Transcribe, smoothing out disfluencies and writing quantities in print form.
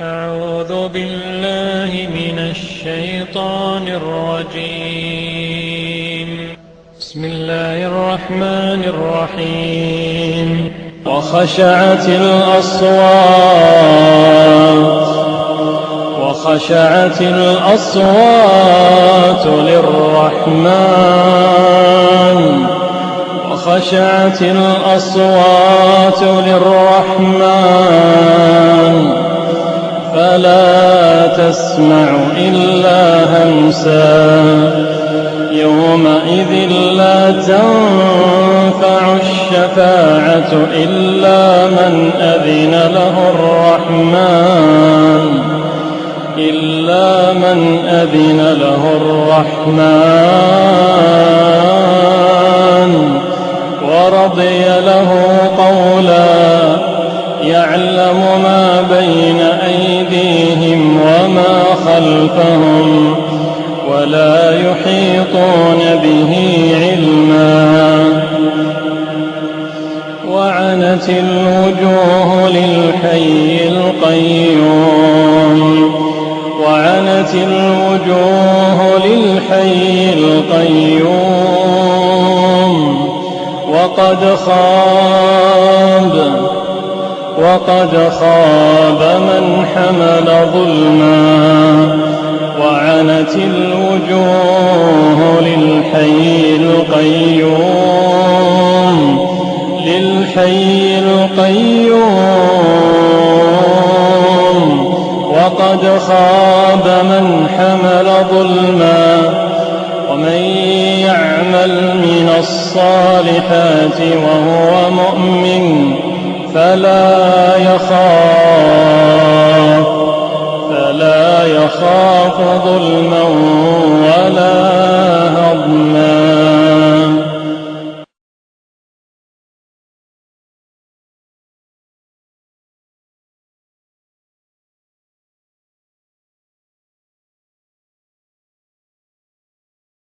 أعوذ بالله من الشيطان الرجيم. بسم الله الرحمن الرحيم. وخشعت الأصوات للرحمن فلا تسمع إلا همسا. يومئذ لا تنفع الشفاعة إلا من أذن له الرحمن ورضي له قولا. يعلم ما بين أيديهم وما خلفهم ولا يحيطون به علما. وعنت الوجوه للحي القيوم وقد خاب من حمل ظلما. وعنت الوجوه للحي القيوم وقد خاب من حمل ظلما. ومن يعمل من الصالحات وهو مؤمن فلا يخاف ظلما